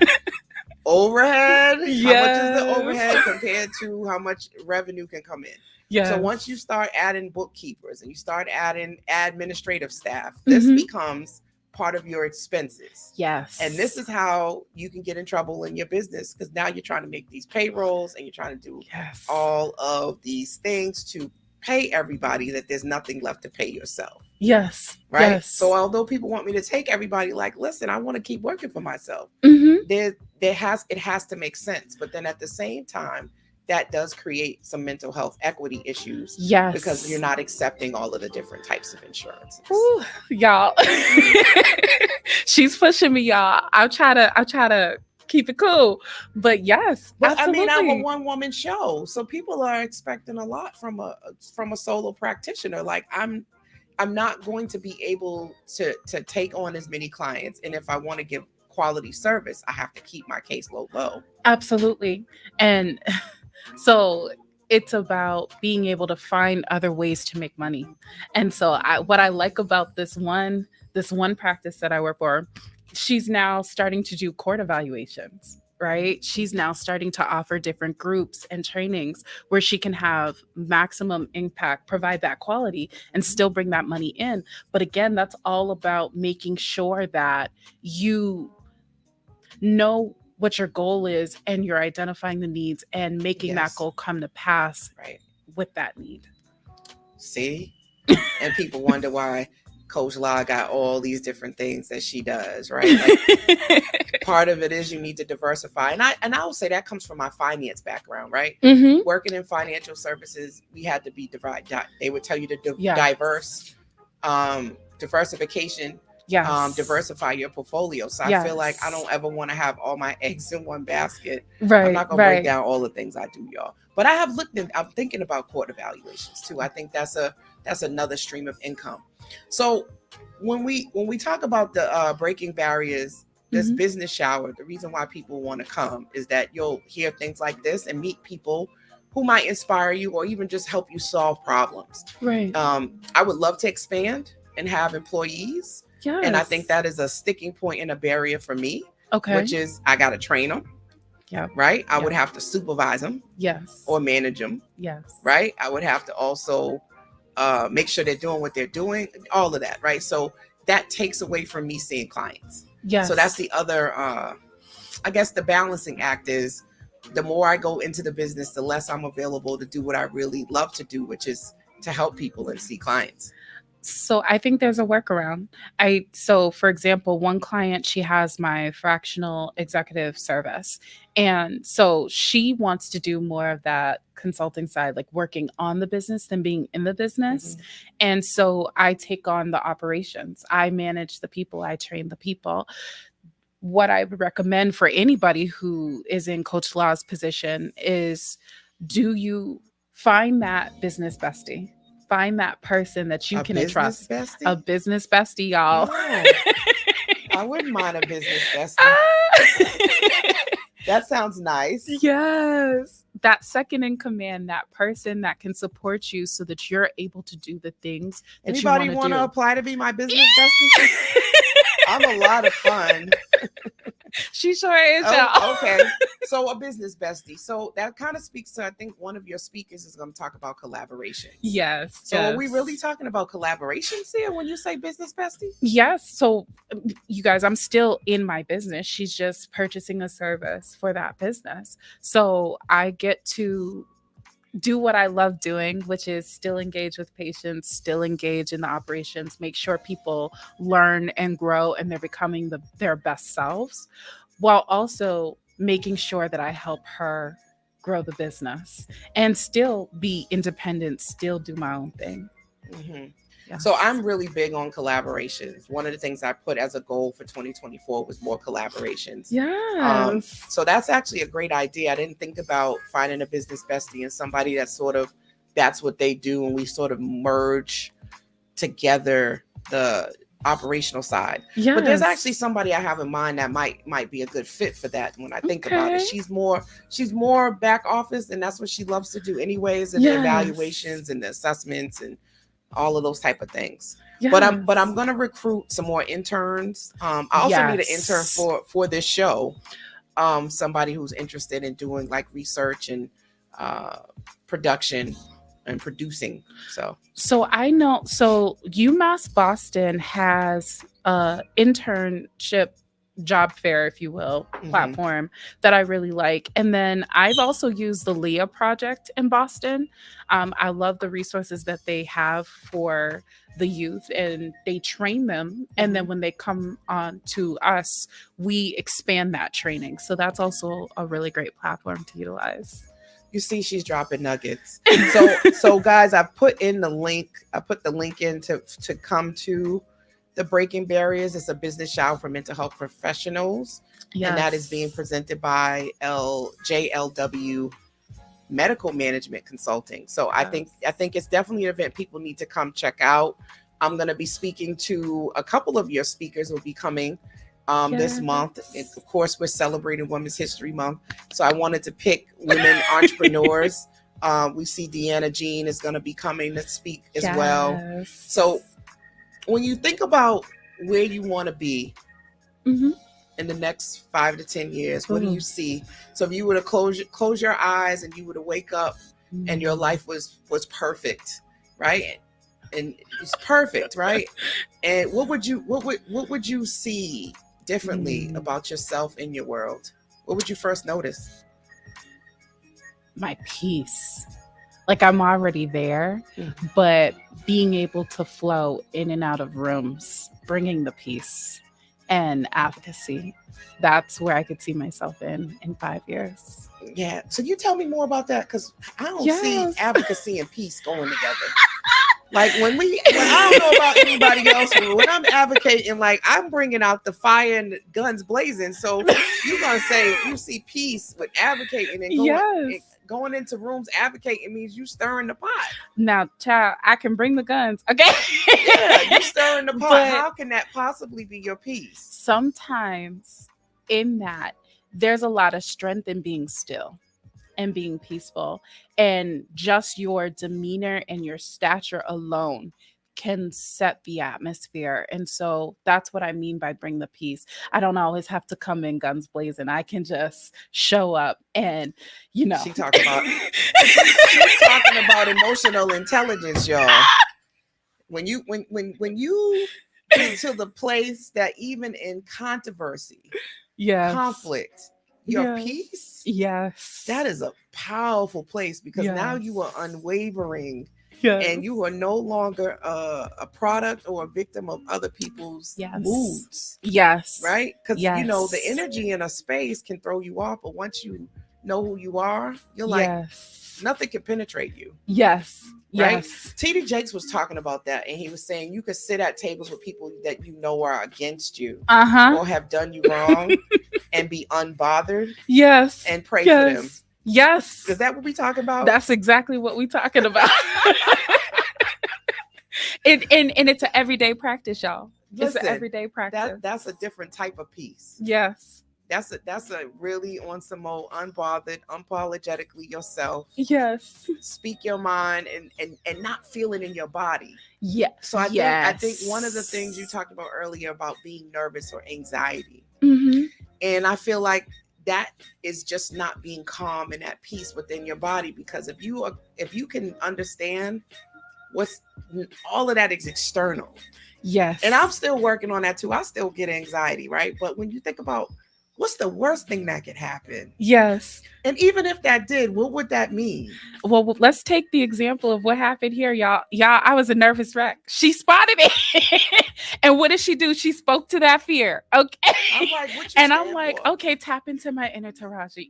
Overhead. Yes. How much is the overhead compared to how much revenue can come in? Yes. So once you start adding bookkeepers and you start adding administrative staff, this becomes part of your expenses. Yes. And this is how you can get in trouble in your business, because now you're trying to make these payrolls and you're trying to do yes. all of these things to pay everybody that there's nothing left to pay yourself. Yes. Right. Yes. So although people want me to take everybody, like, listen, I want to keep working for myself. It has to make sense. But then at the same time, that does create some mental health equity issues. Yes. Because you're not accepting all of the different types of insurance. Ooh, y'all. She's pushing me, y'all. I'll try to keep it cool. But yes, but absolutely. I mean, I'm a one-woman show, so people are expecting a lot from a solo practitioner. Like I'm not going to be able to take on as many clients, and if I want to give quality service, I have to keep my caseload low. Absolutely. And so it's about being able to find other ways to make money. And so what I like about this one practice that I work for, she's now starting to do court evaluations, right? She's now starting to offer different groups and trainings where she can have maximum impact, provide that quality, and still bring that money in. But again, that's all about making sure that you know what your goal is and you're identifying the needs and making that goal come to pass with that need. See? And people wonder why Coach La got all these different things that she does, right? Like, part of it is you need to diversify. And I will say that comes from my finance background, right? Working in financial services, we had to be divided. They would tell you to diversification. Yes. Diversify your portfolio. So I feel like I don't ever want to have all my eggs in one basket. Right. I'm not going to break down all the things I do, y'all. But I'm thinking about court evaluations too. I think that's another stream of income. So when we talk about the breaking barriers, this business shower, the reason why people want to come is that you'll hear things like this and meet people who might inspire you or even just help you solve problems. Right. I would love to expand and have employees. Yes. And I think that is a sticking point and a barrier for me. Okay. Which is I got to train them. Yeah. Right. I would have to supervise them. Yes. Or manage them. Yes. Right. I would have to also make sure they're doing what they're doing. All of that. Right. So that takes away from me seeing clients. Yes. So that's the other, I guess the balancing act is the more I go into the business, the less I'm available to do what I really love to do, which is to help people and see clients. So I think there's a workaround. So for example, one client, she has my fractional executive service. And so she wants to do more of that consulting side, like working on the business than being in the business. Mhm. And so I take on the operations. I manage the people, I train the people. What I would recommend for anybody who is in Coach Law's position is, do you find that business bestie? Find that person that you A can business trust. A bestie? business bestie, y'all. No, I wouldn't mind a business bestie. That sounds nice. Yes. That second in command, that person that can support you so that you're able to do the things that Anybody you want to do. apply to be my business bestie? I'm a lot of fun. She sure is, y'all. Oh, okay. So a business bestie. So that kind of speaks to, I think one of your speakers is going to talk about collaboration. Yes. So yes. are we really talking about collaborations here when you say business bestie? Yes. So you guys, I'm still in my business. She's just purchasing a service for that business. So I get to do what I love doing, which is still engage with patients, still engage in the operations, make sure people learn and grow and they're becoming their best selves, while also making sure that I help her grow the business and still be independent, still do my own thing. Mm-hmm. Yes. So I'm really big on collaborations. One of the things I put as a goal for 2024 was more collaborations. Yes. So that's actually a great idea. I didn't think about finding a business bestie and somebody that's what they do, and we sort of merge together the operational side. Yes. But there's actually somebody I have in mind that might be a good fit for that when I think about it. She's more back office, and that's what she loves to do anyways, and the evaluations and the assessments and all of those type of things. Yes. But I'm gonna recruit some more interns. I also need an intern for this show. Somebody who's interested in doing like research and production and producing. So I know. So UMass Boston has a internship job fair, if you will, platform that I really like. And then I've also used the Leah Project in Boston. I love the resources that they have for the youth, and they train them. And then when they come on to us, we expand that training. So that's also a really great platform to utilize. You see, she's dropping nuggets. So guys, I put the link in to come to the Breaking Barriers. It's a business shower for mental health professionals. Yes. And that is being presented by JLW Medical Management Consulting. So yes. I think it's definitely an event people need to come check out. I'm going to be speaking to a couple of your speakers who will be coming this month. And of course, we're celebrating Women's History Month. So I wanted to pick women entrepreneurs. We see Deanna Jean is going to be coming to speak as well. So when you think about where you want to be in the next 5 to 10 years, what do you see? So if you were to close your eyes and you were to wake up and your life was perfect, right? And it's perfect, right? And what would you see differently about yourself in your world? What would you first notice? My peace. Like, I'm already there, but being able to flow in and out of rooms, bringing the peace and advocacy. That's where I could see myself in 5 years. Yeah. So you tell me more about that, because I don't see advocacy and peace going together. Like when I don't know about anybody else, but when I'm advocating, like I'm bringing out the fire and the guns blazing. So you're going to say you see peace with advocating and going into rooms advocating means you stirring the pot. Now, child, I can bring the guns. Okay. Yeah, you stirring the pot. But how can that possibly be your peace? Sometimes in that, there's a lot of strength in being still and being peaceful, and just your demeanor and your stature alone can set the atmosphere. And so that's what I mean by bring the peace. I don't always have to come in guns blazing. I can just show up and, she's talking about emotional intelligence, y'all. When you get to the place that even in controversy, conflict, your peace, yes, that is a powerful place, because now you are unwavering Yes. and you are no longer a product or a victim of other people's Yes. moods, Yes. right? Because you know the Yes. energy in a space can throw you off, but once you know who you are, you're like, Yes. nothing can penetrate you. Yes. Right? Yes. TD Jakes was talking about that, and he was saying you could sit at tables with people that you know are against you Uh-huh. or have done you wrong and be unbothered Yes. and pray for them. Yes. Is that what we talking about? That's exactly what we're talking about. and it's an everyday practice, y'all. It's Listen, an everyday practice. that's a different type of peace. Yes. That's a really on some more unbothered, unapologetically yourself. Yes. Speak your mind and not feel it in your body. Yes. So I think one of the things you talked about earlier about being nervous or anxiety, Mm-hmm. and I feel like that is just not being calm and at peace within your body, because if you can understand what's all of that is external. Yes. And I'm still working on that too. I still get anxiety, right? But when you think about what's the worst thing that could happen? Yes. And even if that did, what would that mean? Well, let's take the example of what happened here, y'all. I was a nervous wreck. She spotted it. And what did she do? She spoke to that fear. Okay. I'm like, what you And I'm stand like, for? okay, tap into my inner Taraji.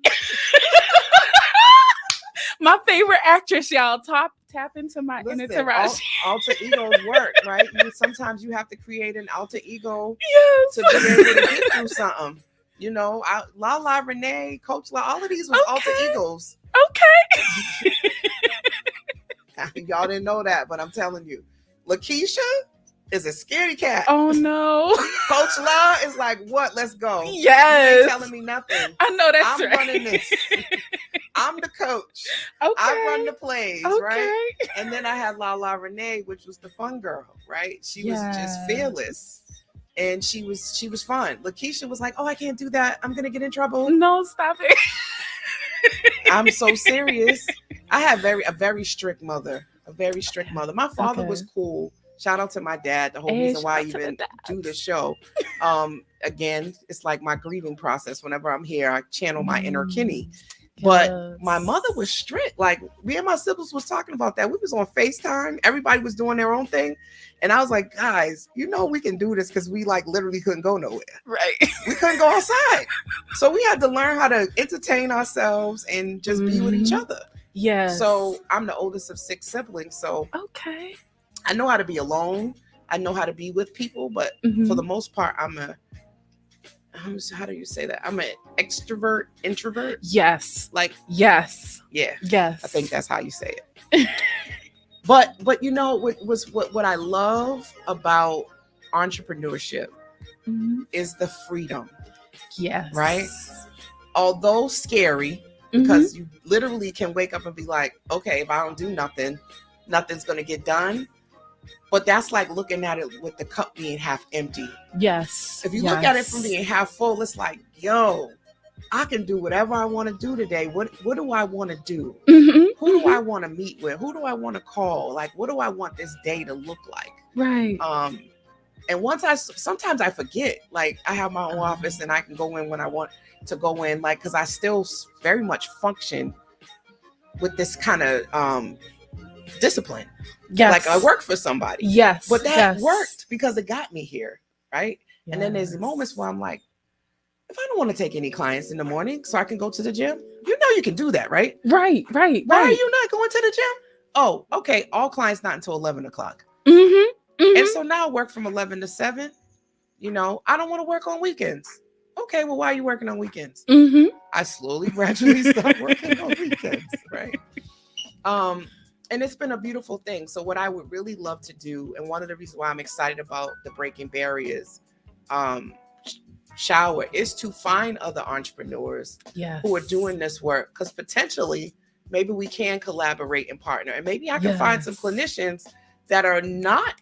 My favorite actress, y'all. Tap into my inner Listen, Taraji. alter egos work, right? Sometimes you have to create an alter ego Yes. to be able to get through something. You know, Lala, Renee, Coach La, all of these was alter egos. Okay. Y'all didn't know that, but I'm telling you, Lakeisha is a scaredy cat. Oh no. Coach La is like, what? Let's go. Yes. You ain't telling me nothing. I know that's I'm right. running this. I'm the coach. Okay. I run the plays, Okay. right? And then I had Lala Renee, which was the fun girl, right? She was just fearless. And she was fun. Lakeisha was like, oh, I can't do that. I'm gonna get in trouble. No, stop it. I'm so serious. I have a very strict mother. A very strict mother. My father was cool. Shout out to my dad. The whole reason why I even do this show. Again, it's like my grieving process. Whenever I'm here, I channel my inner Kenny. But my mother was strict. Like, me and my siblings was talking about that. We was on FaceTime. Everybody was doing their own thing. And I was like, guys, you know we can do this, because we like literally couldn't go nowhere. Right. We couldn't go outside. So we had to learn how to entertain ourselves and just be with each other. Yeah. So I'm the oldest of 6 siblings. So okay. I know how to be alone. I know how to be with people. But for the most part, how do you say that? I'm an extrovert, introvert. Yes. Like, yes. Yeah. Yes. I think that's how you say it. But you know what I love about entrepreneurship is the freedom. Yes. Right? Although scary, because you literally can wake up and be like, okay, if I don't do nothing, nothing's gonna get done. But that's like looking at it with the cup being half empty. Yes. If you look at it from being half full, it's like, yo, I can do whatever I want to do today. What do I want to do? Who do I want to meet with? Who do I want to call? Like, what do I want this day to look like? Right. And sometimes I forget, like I have my own office and I can go in when I want to go in, like, because I still very much function with this kind of discipline. Yes. Like I work for somebody. Yes. But that worked because it got me here. Right. Yes. And then there's moments where I'm like, if I don't want to take any clients in the morning so I can go to the gym, you know, you can do that, right? Right. Why are you not going to the gym? Oh, okay. All clients not until 11 o'clock. And so now I work from 11 to 7. You know, I don't want to work on weekends. Okay. Well, why are you working on weekends? I slowly, gradually start working on weekends. Right. And it's been a beautiful thing. So what I would really love to do, and one of the reasons why I'm excited about the Breaking Barriers shower, is to find other entrepreneurs who are doing this work. Because potentially, maybe we can collaborate and partner. And maybe I can find some clinicians that are not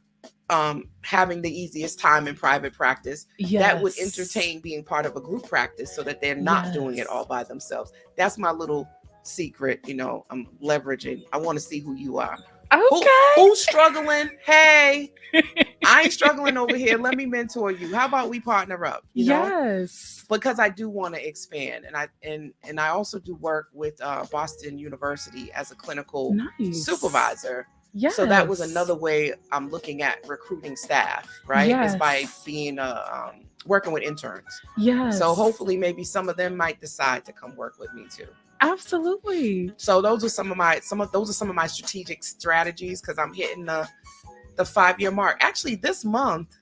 having the easiest time in private practice that would entertain being part of a group practice so that they're not doing it all by themselves. That's my little secret, you know, I'm leveraging. I want to see who you are. Okay. Who's struggling? Hey, I ain't struggling over here. Let me mentor you. How about we partner up? You know? Because I do want to expand, and I also do work with Boston University as a clinical supervisor. Yes. So that was another way I'm looking at recruiting staff, right? Is by Yes. being working with interns. Yes. So hopefully maybe some of them might decide to come work with me too. Absolutely. So those are some of my strategic strategies, because I'm hitting the 5-year mark. Actually, this month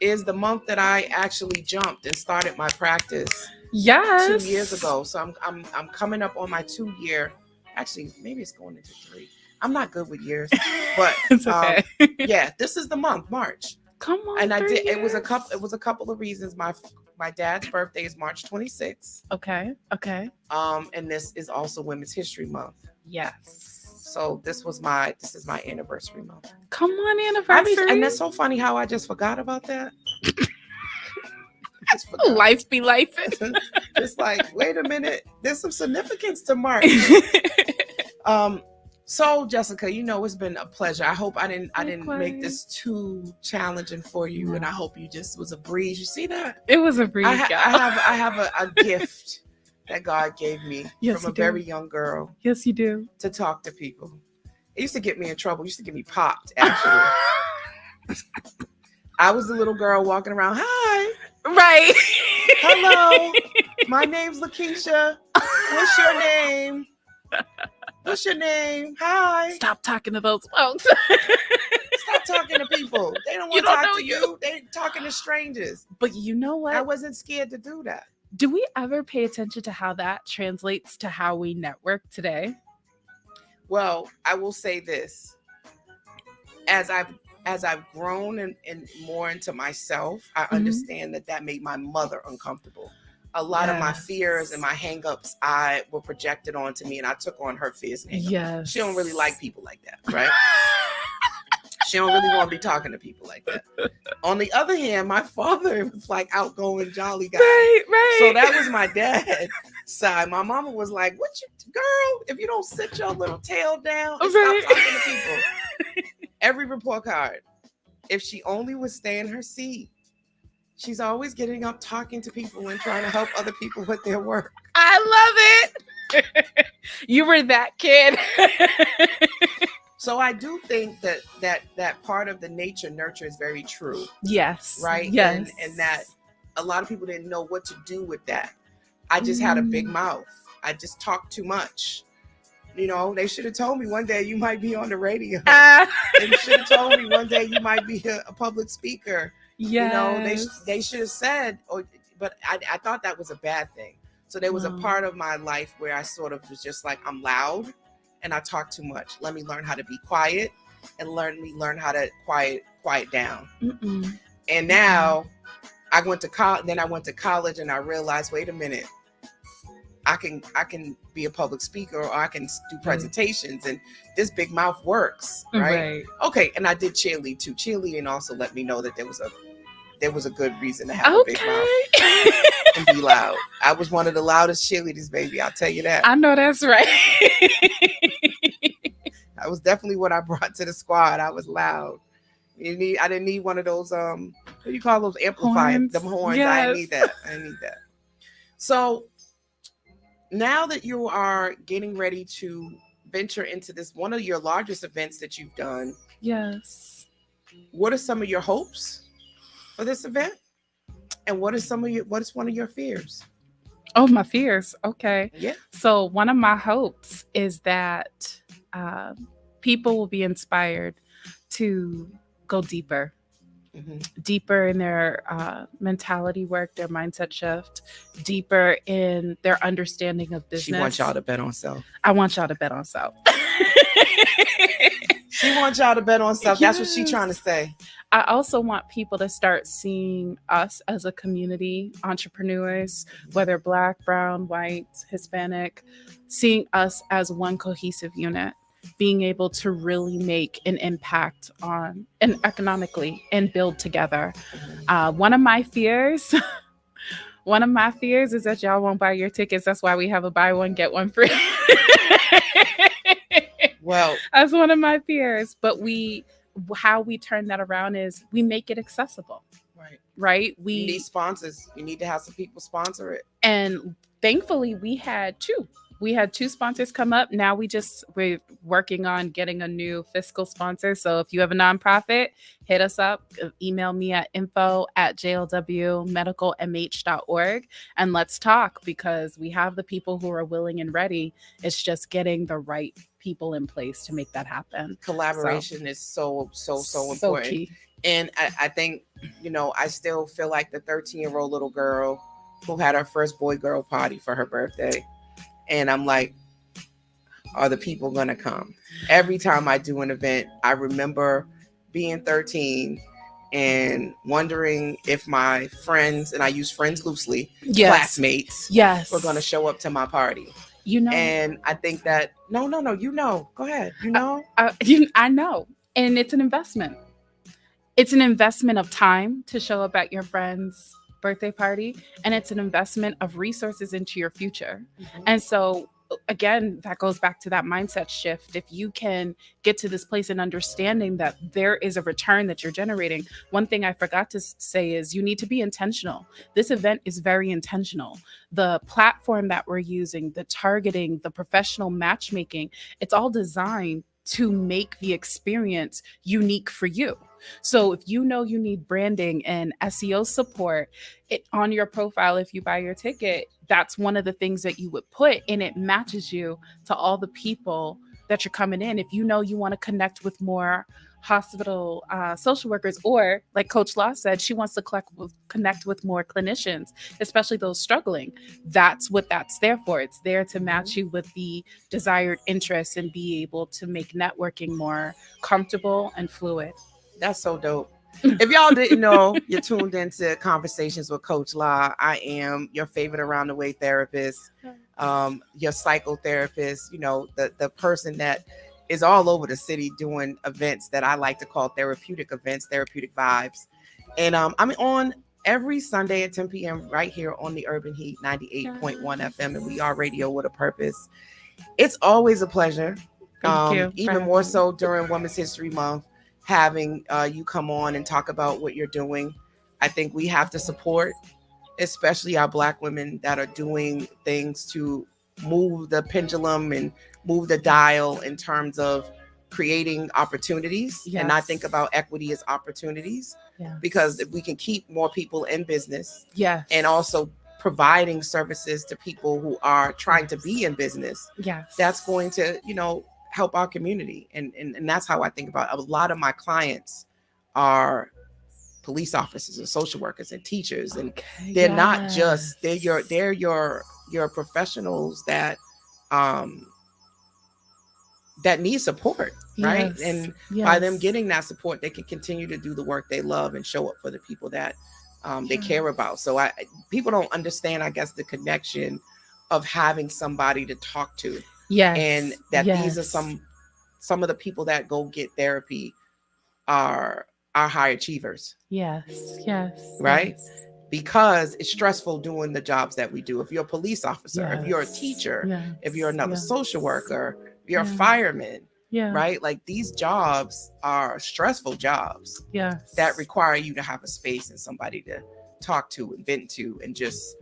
is the month that I actually jumped and started my practice. Yes. 2 years ago. So I'm coming up on my 2-year. Actually, maybe it's going into 3. I'm not good with years, but It's okay. yeah, this is the month, March. Come on. And I 3 did. years. It was a couple of reasons. My dad's birthday is March 26th. Okay. Okay. And this is also Women's History Month. Yes. So this is my anniversary month. Come on, anniversary. And that's so funny how I just forgot about that. Life be life. It's like, wait a minute, there's some significance to March. So Jessica, it's been a pleasure. I hope I didn't make this too challenging for you, No. and I hope you just was a breeze. You see that? It was a breeze. I have a gift that God gave me Yes, from a very young girl Yes, you do. to talk to people. It used to get me in trouble. It used to get me popped, actually. I was the little girl walking around. Hi. Right. Hello. My name's Lakeisha. What's your name? What's your name? Hi. Stop talking to those folks. Stop talking to people. They don't want to talk to you. They talking to strangers. But you know what? I wasn't scared to do that. Do we ever pay attention to how that translates to how we network today? Well, I will say this. As I've grown and more into myself, I understand that made my mother uncomfortable. A lot of my fears and my hangups were projected onto me, and I took on her fears and hangups. Yes. She don't really like people like that, right? She don't really want to be talking to people like that. On the other hand, my father was like outgoing, jolly guy. Right. So that was my dad's side. My mama was like, "What you, girl? If you don't sit your little tail down and stop talking to people." Every report card, if she only would stay in her seat, she's always getting up, talking to people and trying to help other people with their work. I love it. You were that kid. So I do think that part of the nature nurture is very true. Yes. Right? Yes. And that a lot of people didn't know what to do with that. I just had a big mouth. I just talked too much. They should have told me one day you might be on the radio. They should have told me one day you might be a public speaker. Yes. They should have said, but I thought that was a bad thing. So there was a part of my life where I sort of was just like, I'm loud and I talk too much. Let me learn how to be quiet and learn how to quiet down. Mm-mm. And now I went to college. Then I went to college and I realized, wait a minute. I can be a public speaker, or I can do presentations, and this big mouth works, right? Okay, and I did cheerlead too. Cheerleading also let me know that there was a good reason to have a big mouth and be loud. I was one of the loudest cheerleaders, baby. I'll tell you that. I know that's right. I was definitely what I brought to the squad. I was loud. I didn't need one of those what do you call those amplifiers? Them horns. Yes. I didn't need that. So now that you are getting ready to venture into this, one of your largest events that you've done. Yes. What are some of your hopes for this event? And what is one of your fears? Oh, my fears. Okay. Yeah. So one of my hopes is that people will be inspired to go deeper. Deeper in their mentality work, their mindset shift, deeper in their understanding of business. She wants y'all to bet on self. I want y'all to bet on self. She wants y'all to bet on self. That's what she's trying to say. I also want people to start seeing us as a community, entrepreneurs, whether Black, brown, white, Hispanic, seeing us as one cohesive unit. Being able to really make an impact on and economically and build together. One of my fears is that y'all won't buy your tickets. That's why we have a buy one, get one free. Well, that's one of my fears. But how we turn that around is we make it accessible. Right? We need sponsors. You need to have some people sponsor it. And thankfully we had 2. We had 2 sponsors come up. Now we're working on getting a new fiscal sponsor. So if you have a nonprofit, hit us up. Email me at info@jlwmedicalmh.org and let's talk, because we have the people who are willing and ready. It's just getting the right people in place to make that happen. Collaboration is so important. Key. And I think, I still feel like the 13-year-old little girl who had her first boy-girl party for her birthday. And I'm like, are the people going to come? Every time I do an event, I remember being 13 and wondering if my friends, and I use friends loosely, classmates, were going to show up to my party. And I think that, no, go ahead. I know. And it's an investment. It's an investment of time to show up at your friend's birthday party, and it's an investment of resources into your future. Mm-hmm. And so, again, that goes back to that mindset shift. If you can get to this place in understanding that there is a return that you're generating. One thing I forgot to say is you need to be intentional. This event is very intentional. The platform that we're using, the targeting, the professional matchmaking, it's all designed to make the experience unique for you. So if you know you need branding and SEO support on your profile, if you buy your ticket, that's one of the things that you would put, and it matches you to all the people that you're coming in. If you know you want to connect with more hospital social workers, or like Coach Law said, she wants to connect with more clinicians, especially those struggling. That's what that's there for. It's there to match you with the desired interests and be able to make networking more comfortable and fluid. That's so dope. If y'all didn't know, you're tuned into Conversations with Coach La. I am your favorite around the way therapist, your psychotherapist, the person that is all over the city doing events that I like to call therapeutic events, therapeutic vibes. And I'm on every Sunday at 10 p.m. right here on the Urban Heat 98.1 FM, and we are radio with a purpose. It's always a pleasure. Thank you. Even more so during Women's History Month, having you come on and talk about what you're doing. I think we have to support, especially our Black women that are doing things to move the pendulum and move the dial in terms of creating opportunities. Yes. And I think about equity as opportunities, because if we can keep more people in business, and also providing services to people who are trying to be in business, that's going to, help our community. And that's how I think about it. A lot of my clients are police officers and social workers and teachers, and they're not just, they're your professionals that need support, right? And by them getting that support, they can continue to do the work they love and show up for the people that they care about. So people don't understand, I guess, the connection of having somebody to talk to. And that these are some of the people that go get therapy are high achievers. Right? Because it's stressful doing the jobs that we do. If you're a police officer, if you're a teacher, if you're another social worker, if you're a fireman, right? Like, these jobs are stressful jobs that require you to have a space and somebody to talk to and vent to, and just,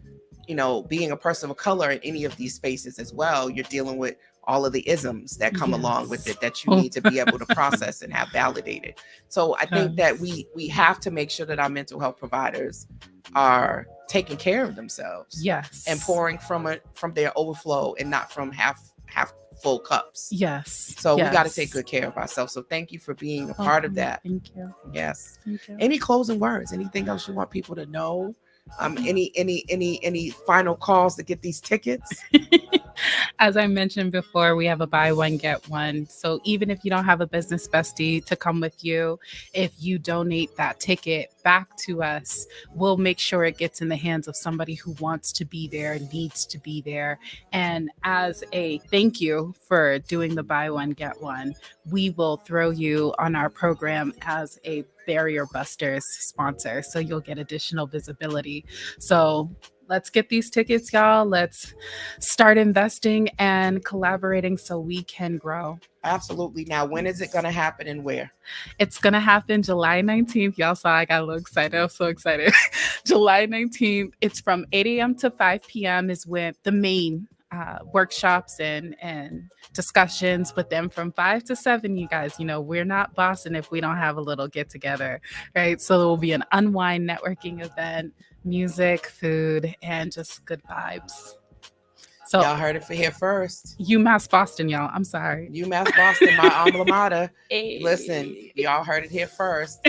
being a person of color in any of these spaces as well, you're dealing with all of the isms that come along with it that you need to be able to process and have validated. So I think that we have to make sure that our mental health providers are taking care of themselves, and pouring from their overflow and not from half full cups. So we got to take good care of ourselves. So thank you for being a part of that. Thank you. Yes. Thank you. Any closing words? Anything else you want people to know? Any final calls to get these tickets? As I mentioned before, we have a buy one, get one. So even if you don't have a business bestie to come with you, if you donate that ticket back to us, we'll make sure it gets in the hands of somebody who wants to be there, needs to be there. And as a thank you for doing the buy one, get one, we will throw you on our program as a Barrier Busters sponsor. So you'll get additional visibility. So let's get these tickets, y'all. Let's start investing and collaborating so we can grow. Absolutely. Now, when is it going to happen and where? It's going to happen July 19th. Y'all saw I got a little excited. I'm so excited. July 19th. It's from 8 a.m. to 5 p.m. is when the main workshops and discussions with them from 5 to 7. You guys, we're not Boston if we don't have a little get together, right? So it will be an unwind networking event, music, food, and just good vibes. So Y'all heard it for here first. UMass Boston, y'all. I'm sorry. UMass Boston, my alma mater. Hey. Listen, y'all heard it here first.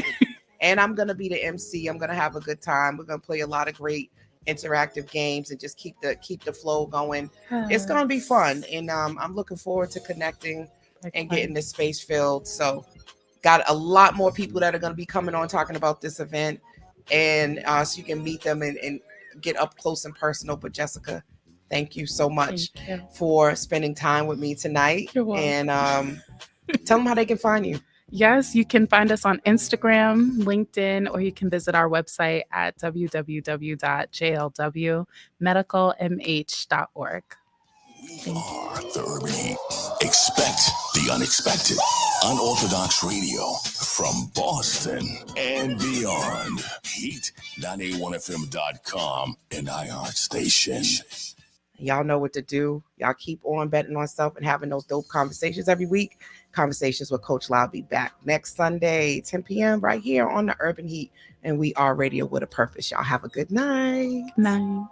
And I'm going to be the MC. I'm going to have a good time. We're going to play a lot of great interactive games and just keep the flow going. It's going to be fun. And I'm looking forward to connecting and getting this space filled. So got a lot more people that are going to be coming on talking about this event. And so you can meet them and get up close and personal. But Jessica, thank you so much for spending time with me tonight. You're welcome. And tell them how they can find you. Yes, you can find us on Instagram, LinkedIn, or you can visit our website at www.jlwmedicalmh.org. We are the Urban Heat. Expect the unexpected. Unorthodox radio from Boston and beyond. Heat981fm.com and iHeart Station. Y'all know what to do. Y'all keep on betting on self and having those dope conversations every week. Conversations with Coach Lau. I'll be back next Sunday, 10 p.m. right here on the Urban Heat. And we are radio with a purpose. Y'all have a good night. Night.